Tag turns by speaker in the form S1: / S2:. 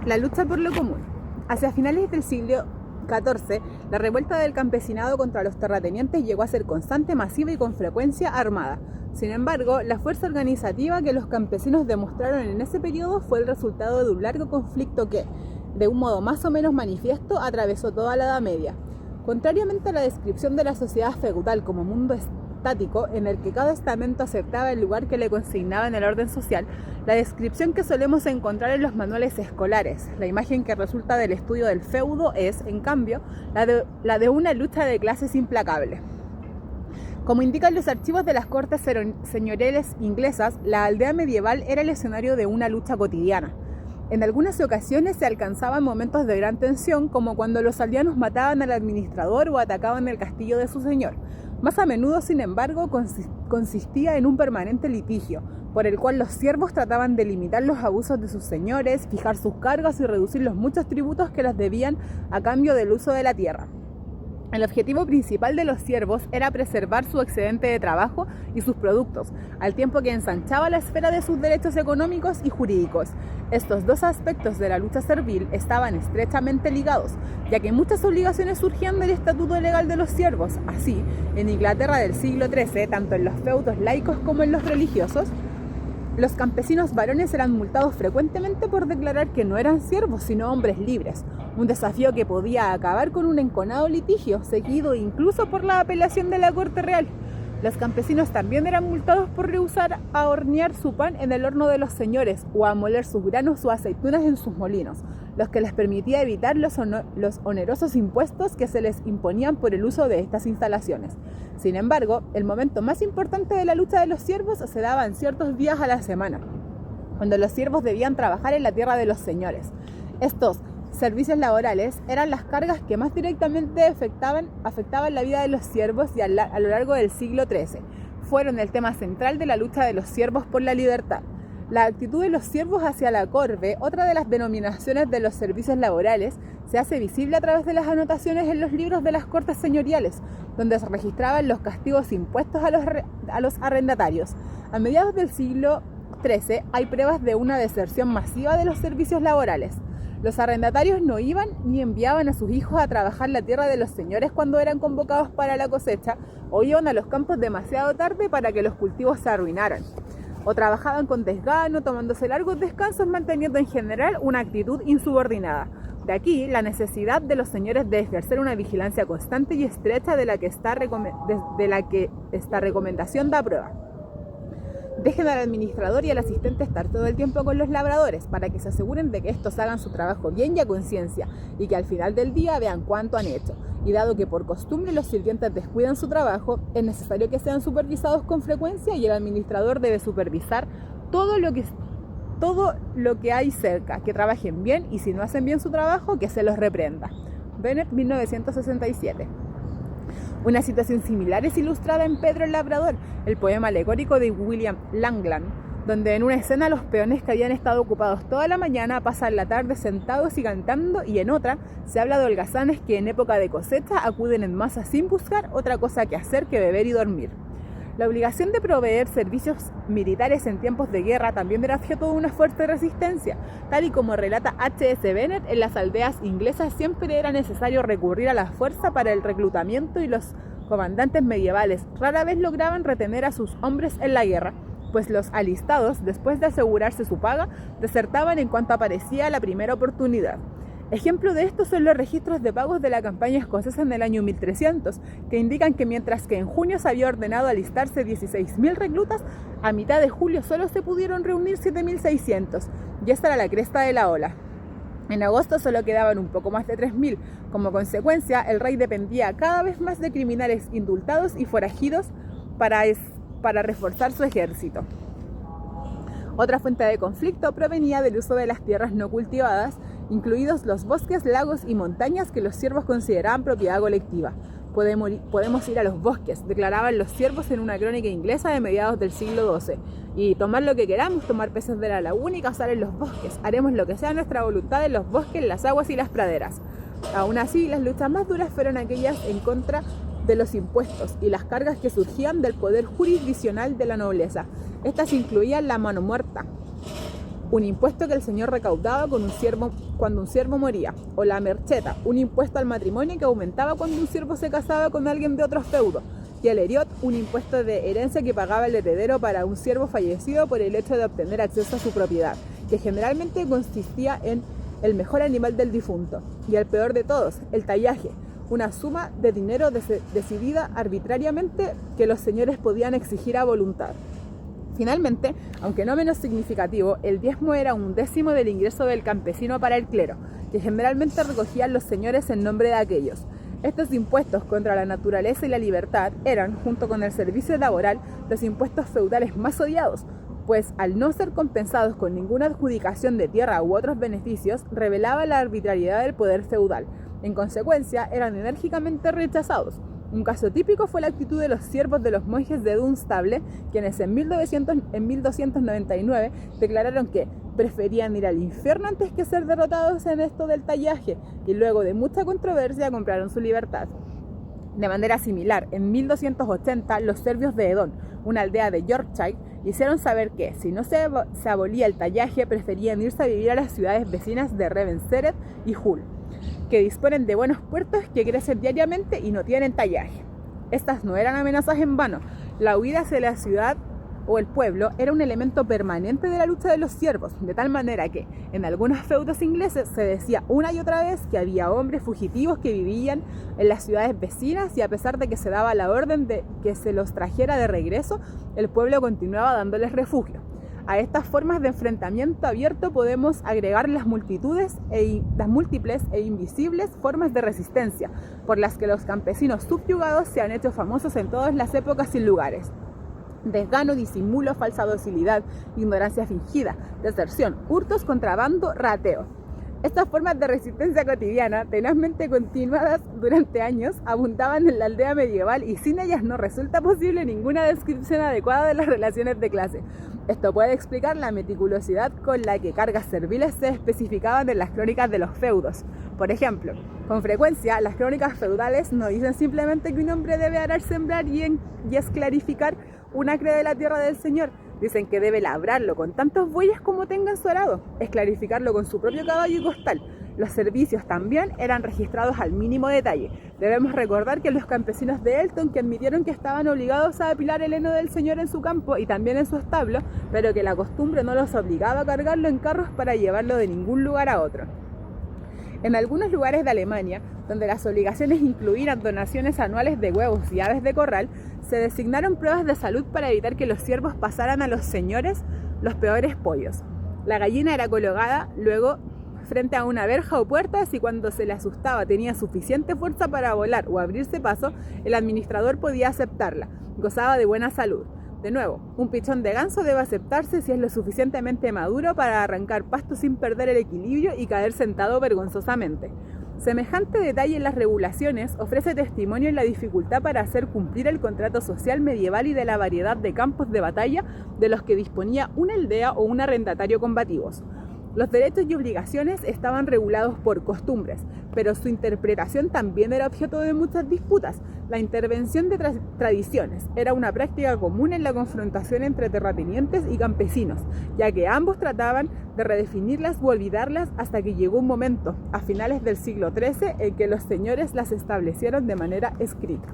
S1: La lucha por lo común. Hacia finales del siglo XIV, la revuelta del campesinado contra los terratenientes llegó a ser constante, masiva y con frecuencia armada. Sin embargo, la fuerza organizativa que los campesinos demostraron en ese periodo fue el resultado de un largo conflicto que, de un modo más o menos manifiesto, atravesó toda la Edad Media. Contrariamente a la descripción de la sociedad feudal como mundo estático, en el que cada estamento aceptaba el lugar que le consignaba en el orden social, la descripción que solemos encontrar en los manuales escolares, la imagen que resulta del estudio del feudo es, en cambio, la de una lucha de clases implacable. Como indican los archivos de las cortes señoriales inglesas, la aldea medieval era el escenario de una lucha cotidiana. En algunas ocasiones se alcanzaban momentos de gran tensión, como cuando los aldeanos mataban al administrador o atacaban el castillo de su señor. Más a menudo, sin embargo, consistía en un permanente litigio, por el cual los siervos trataban de limitar los abusos de sus señores, fijar sus cargas y reducir los muchos tributos que les debían a cambio del uso de la tierra. El objetivo principal de los siervos era preservar su excedente de trabajo y sus productos, al tiempo que ensanchaba la esfera de sus derechos económicos y jurídicos. Estos dos aspectos de la lucha servil estaban estrechamente ligados, ya que muchas obligaciones surgían del estatuto legal de los siervos. Así, en Inglaterra del siglo XIII, tanto en los feudos laicos como en los religiosos, los campesinos varones eran multados frecuentemente por declarar que no eran siervos, sino hombres libres, un desafío que podía acabar con un enconado litigio, seguido incluso por la apelación de la Corte Real. Los campesinos también eran multados por rehusar a hornear su pan en el horno de los señores o a moler sus granos o aceitunas en sus molinos, lo que les permitía evitar los onerosos impuestos que se les imponían por el uso de estas instalaciones. Sin embargo, el momento más importante de la lucha de los siervos se daba en ciertos días a la semana, cuando los siervos debían trabajar en la tierra de los señores. Estos servicios laborales eran las cargas que más directamente afectaban la vida de los siervos y a lo largo del siglo XIII. Fueron el tema central de la lucha de los siervos por la libertad. La actitud de los siervos hacia la corve, otra de las denominaciones de los servicios laborales, se hace visible a través de las anotaciones en los libros de las cortes señoriales, donde se registraban los castigos impuestos a los arrendatarios. A mediados del siglo XIII hay pruebas de una deserción masiva de los servicios laborales. Los arrendatarios no iban ni enviaban a sus hijos a trabajar la tierra de los señores cuando eran convocados para la cosecha, o iban a los campos demasiado tarde para que los cultivos se arruinaran. O trabajaban con desgano, tomándose largos descansos, manteniendo en general una actitud insubordinada. De aquí la necesidad de los señores de ejercer una vigilancia constante y estrecha de la que esta recomendación da prueba. Dejen al administrador y al asistente estar todo el tiempo con los labradores para que se aseguren de que estos hagan su trabajo bien y a conciencia y que al final del día vean cuánto han hecho. Y dado que por costumbre los sirvientes descuidan su trabajo, es necesario que sean supervisados con frecuencia y el administrador debe supervisar todo lo que hay cerca, que trabajen bien y si no hacen bien su trabajo, que se los reprenda. Bennett, 1967. Una situación similar es ilustrada en Pedro el Labrador, el poema alegórico de William Langland, donde en una escena los peones que habían estado ocupados toda la mañana pasan la tarde sentados y cantando, y en otra se habla de holgazanes que en época de cosecha acuden en masa sin buscar otra cosa que hacer que beber y dormir. La obligación de proveer servicios militares en tiempos de guerra también era objeto de una fuerte resistencia. Tal y como relata H.S. Bennett, en las aldeas inglesas siempre era necesario recurrir a la fuerza para el reclutamiento y los comandantes medievales rara vez lograban retener a sus hombres en la guerra, pues los alistados, después de asegurarse su paga, desertaban en cuanto aparecía la primera oportunidad. Ejemplo de esto son los registros de pagos de la campaña escocesa en el año 1300, que indican que mientras que en junio se había ordenado alistarse 16.000 reclutas, a mitad de julio solo se pudieron reunir 7.600, y esta era la cresta de la ola. En agosto solo quedaban un poco más de 3.000. Como consecuencia, el rey dependía cada vez más de criminales indultados y forajidos para reforzar su ejército. Otra fuente de conflicto provenía del uso de las tierras no cultivadas, incluidos los bosques, lagos y montañas que los siervos consideraban propiedad colectiva. Podemos ir a los bosques, declaraban los siervos en una crónica inglesa de mediados del siglo XII, y tomar lo que queramos, tomar peces de la laguna y cazar en los bosques. Haremos lo que sea nuestra voluntad en los bosques, las aguas y las praderas. Aún así, las luchas más duras fueron aquellas en contra de los impuestos y las cargas que surgían del poder jurisdiccional de la nobleza. Estas incluían la mano muerta, un impuesto que el señor recaudaba cuando un siervo moría, o la mercheta, un impuesto al matrimonio que aumentaba cuando un siervo se casaba con alguien de otro feudo, y el heriot, un impuesto de herencia que pagaba el heredero para un siervo fallecido por el hecho de obtener acceso a su propiedad, que generalmente consistía en el mejor animal del difunto, y el peor de todos, el tallaje, una suma de dinero decidida arbitrariamente que los señores podían exigir a voluntad. Finalmente, aunque no menos significativo, el diezmo era 1/10 del ingreso del campesino para el clero, que generalmente recogían los señores en nombre de aquellos. Estos impuestos contra la naturaleza y la libertad eran, junto con el servicio laboral, los impuestos feudales más odiados, pues al no ser compensados con ninguna adjudicación de tierra u otros beneficios, revelaba la arbitrariedad del poder feudal. En consecuencia, eran enérgicamente rechazados. Un caso típico fue la actitud de los siervos de los monjes de Dunstable, quienes en 1299 declararon que preferían ir al infierno antes que ser derrotados en esto del tallaje, y luego de mucha controversia compraron su libertad. De manera similar, en 1280 los serbios de Edón, una aldea de Yorkshire, hicieron saber que, si no se abolía el tallaje, preferían irse a vivir a las ciudades vecinas de Ravenseret y Hull, que disponen de buenos puertos que crecen diariamente y no tienen tallaje. Estas no eran amenazas en vano. La huida hacia la ciudad o el pueblo era un elemento permanente de la lucha de los siervos, de tal manera que en algunos feudos ingleses se decía una y otra vez que había hombres fugitivos que vivían en las ciudades vecinas, y a pesar de que se daba la orden de que se los trajera de regreso, el pueblo continuaba dándoles refugio. A estas formas de enfrentamiento abierto podemos agregar las múltiples e invisibles formas de resistencia por las que los campesinos subyugados se han hecho famosos en todas las épocas y lugares: desgano, disimulo, falsa docilidad, ignorancia fingida, deserción, hurtos, contrabando, rateo. Estas formas de resistencia cotidiana, tenazmente continuadas durante años, abundaban en la aldea medieval, y sin ellas no resulta posible ninguna descripción adecuada de las relaciones de clase. Esto puede explicar la meticulosidad con la que cargas serviles se especificaban en las crónicas de los feudos. Por ejemplo, con frecuencia las crónicas feudales no dicen simplemente que un hombre debe arar, sembrar y esclarificar un acre de la tierra del señor. Dicen que debe labrarlo con tantos bueyes como tenga en su arado, esclarificarlo con su propio caballo y costal. Los servicios también eran registrados al mínimo detalle. Debemos recordar que los campesinos de Elton, que admitieron que estaban obligados a apilar el heno del señor en su campo y también en su establo, pero que la costumbre no los obligaba a cargarlo en carros para llevarlo de ningún lugar a otro. En algunos lugares de Alemania, donde las obligaciones incluían donaciones anuales de huevos y aves de corral, se designaron pruebas de salud para evitar que los siervos pasaran a los señores los peores pollos. La gallina era colocada luego frente a una verja o puertas, y cuando se le asustaba tenía suficiente fuerza para volar o abrirse paso, el administrador podía aceptarla. Gozaba de buena salud. De nuevo, un pichón de ganso debe aceptarse si es lo suficientemente maduro para arrancar pasto sin perder el equilibrio y caer sentado vergonzosamente. Semejante detalle en las regulaciones ofrece testimonio en la dificultad para hacer cumplir el contrato social medieval y de la variedad de campos de batalla de los que disponía una aldea o un arrendatario combativos. Los derechos y obligaciones estaban regulados por costumbres, pero su interpretación también era objeto de muchas disputas. La intervención de tradiciones era una práctica común en la confrontación entre terratenientes y campesinos, ya que ambos trataban de redefinirlas u olvidarlas, hasta que llegó un momento, a finales del siglo XIII, en que los señores las establecieron de manera escrita.